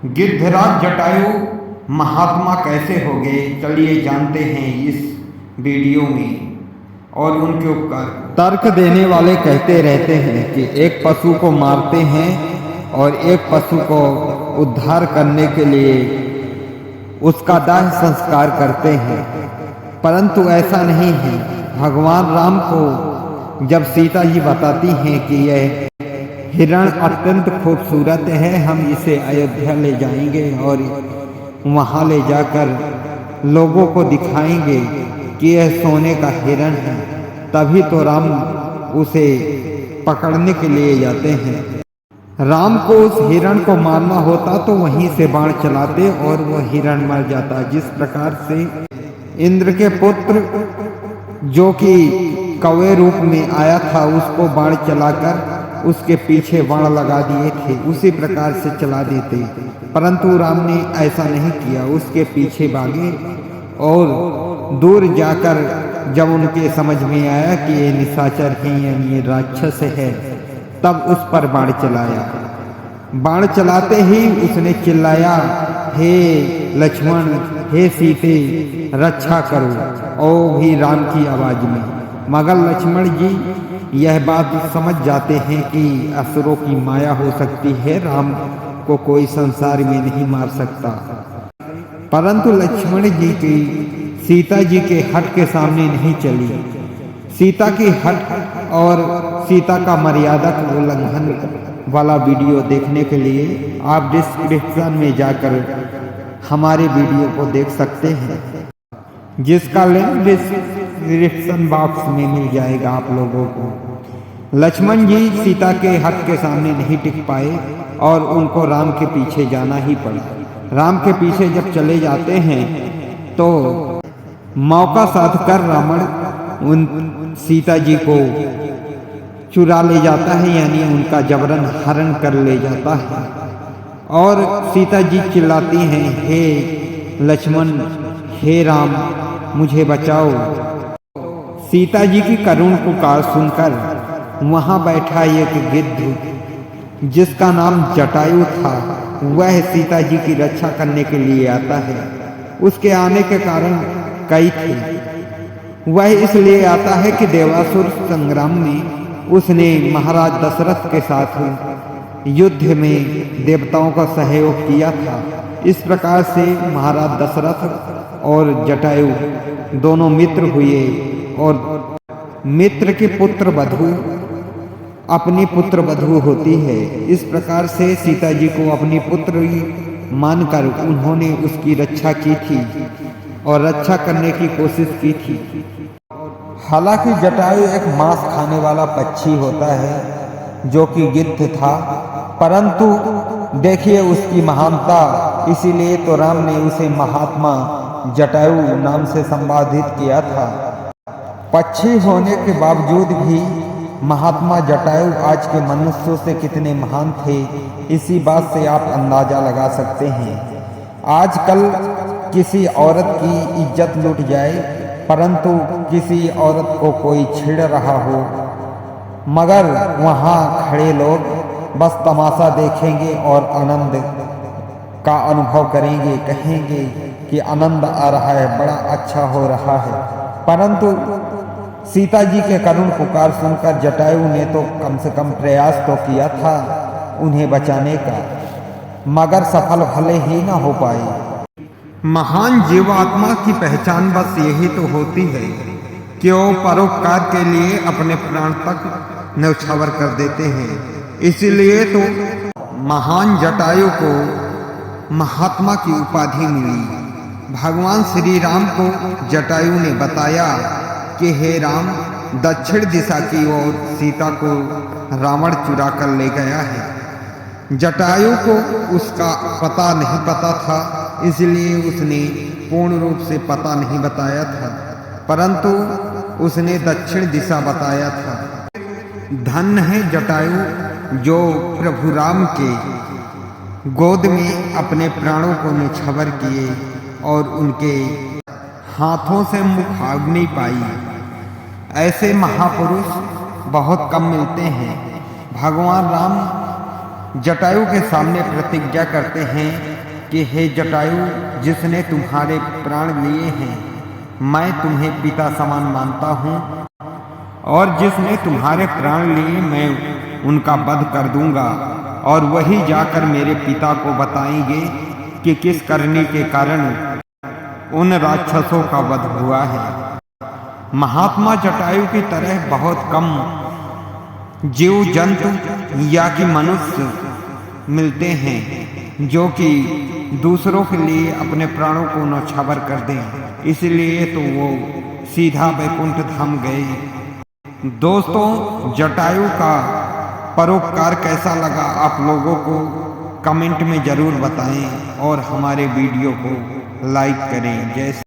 गिद्धराज जटायु महात्मा कैसे हो गए, चलिए जानते हैं इस वीडियो में और उनके उपकार। तर्क देने वाले कहते रहते हैं कि एक पशु को मारते हैं और एक पशु को उद्धार करने के लिए उसका दाह संस्कार करते हैं, परंतु ऐसा नहीं है। भगवान राम को जब सीता जी बताती हैं कि यह हिरण अत्यंत खूबसूरत है, हम इसे अयोध्या ले जाएंगे और वहाँ ले जाकर लोगों को दिखाएंगे कि यह सोने का हिरण है, तभी तो राम उसे पकड़ने के लिए जाते हैं। राम को उस हिरण को मारना होता तो वहीं से बाण चलाते और वह हिरण मर जाता। जिस प्रकार से इंद्र के पुत्र जो कि कौवे रूप में आया था उसको बाण चलाकर उसके पीछे बाण लगा दिए थे, उसी प्रकार से चला देते, परंतु राम ने ऐसा नहीं किया। उसके पीछे भागे और दूर जाकर जब उनके समझ में आया कि ये निशाचर है, ये राक्षस है, तब उस पर बाण चलाया। बाण चलाते ही उसने चिल्लाया, हे लक्ष्मण, हे सीते, रक्षा करो, और भी राम की आवाज में। मगर लक्ष्मण जी यह बात समझ जाते हैं कि असुरों की माया हो सकती है, राम को कोई संसार में नहीं मार सकता, परंतु लक्ष्मण जी की सीता जी के हट के सामने नहीं चली। सीता की हट और सीता का मर्यादा का उल्लंघन वाला वीडियो देखने के लिए आप डिस्क्रिप्शन में जाकर हमारे वीडियो को देख सकते हैं, जिसका लिंक डिस्क्रिप्शन बॉक्स में मिल जाएगा आप लोगों को। लक्ष्मण जी सीता के हट के सामने नहीं टिक पाए और उनको राम के पीछे जाना ही पड़ा। राम के पीछे जब चले जाते हैं तो मौका साधकर रावण उन सीता जी को चुरा ले जाता है, यानी उनका जबरन हरण कर ले जाता है। और सीता जी चिल्लाती हैं, हे लक्ष्मण, हे राम, मुझे बचाओ। सीता जी की करुण पुकार सुनकर वहां बैठा एक गिद्ध जिसका नाम जटायु था, वह सीता जी की रक्षा करने के लिए आता है। उसके आने के कारण कई थे। वह इसलिए आता है कि देवासुर संग्राम में उसने महाराज दशरथ के साथ युद्ध में देवताओं का सहयोग किया था। इस प्रकार से महाराज दशरथ और जटायु दोनों मित्र हुए और मित्र के पुत्र वधु अपनी पुत्र वधु होती है। इस प्रकार से सीता जी को अपनी पुत्र मानकर उन्होंने उसकी रक्षा की थी और रक्षा करने की कोशिश की थी। हालांकि जटायु एक मांस खाने वाला पक्षी होता है जो कि गिद्ध था, परंतु देखिए उसकी महानता, इसीलिए तो राम ने उसे महात्मा जटायु नाम से संबोधित किया था। पक्षी होने के बावजूद भी महात्मा जटायु आज के मनुष्यों से कितने महान थे, इसी बात से आप अंदाजा लगा सकते हैं। आजकल किसी औरत की इज्जत लूट जाए, परंतु किसी औरत को कोई छेड़ रहा हो, मगर वहाँ खड़े लोग बस तमाशा देखेंगे और आनंद का अनुभव करेंगे, कहेंगे कि आनंद आ रहा है, बड़ा अच्छा हो रहा है। परंतु सीता जी के करुण पुकार सुनकर जटायु ने तो कम से कम प्रयास तो किया था उन्हें बचाने का, मगर सफल भले ही ना हो पाए। महान जीवात्मा की पहचान बस यही तो होती है कि वो परोपकार के लिए अपने प्राण तक न्यौछावर कर देते हैं। इसीलिए तो महान जटायु को महात्मा की उपाधि मिली। भगवान श्री राम को जटायु ने बताया कि हे राम, दक्षिण दिशा की ओर सीता को रावण चुरा कर ले गया है। जटायु को उसका पता नहीं पता था, इसलिए उसने पूर्ण रूप से पता नहीं बताया था, परंतु उसने दक्षिण दिशा बताया था। धन्य है जटायु जो प्रभु राम के गोद में अपने प्राणों को न्यौछावर किए और उनके हाथों से मुखाग्नि पाई। ऐसे महापुरुष बहुत कम मिलते हैं। भगवान राम जटायु के सामने प्रतिज्ञा करते हैं कि हे जटायु, जिसने तुम्हारे प्राण लिए हैं, मैं तुम्हें पिता समान मानता हूँ, और जिसने तुम्हारे प्राण लिए मैं उनका वध कर दूंगा, और वही जाकर मेरे पिता को बताएंगे कि किस करनी के कारण उन राक्षसों का वध हुआ है। महात्मा जटायु की तरह बहुत कम जीव जंतु या कि मनुष्य मिलते हैं जो कि दूसरों के लिए अपने प्राणों को न्यौछावर कर दें, इसलिए तो वो सीधा वैकुंठ धाम गए। दोस्तों, जटायु का परोपकार कैसा लगा आप लोगों को कमेंट में ज़रूर बताएं और हमारे वीडियो को लाइक करें। जय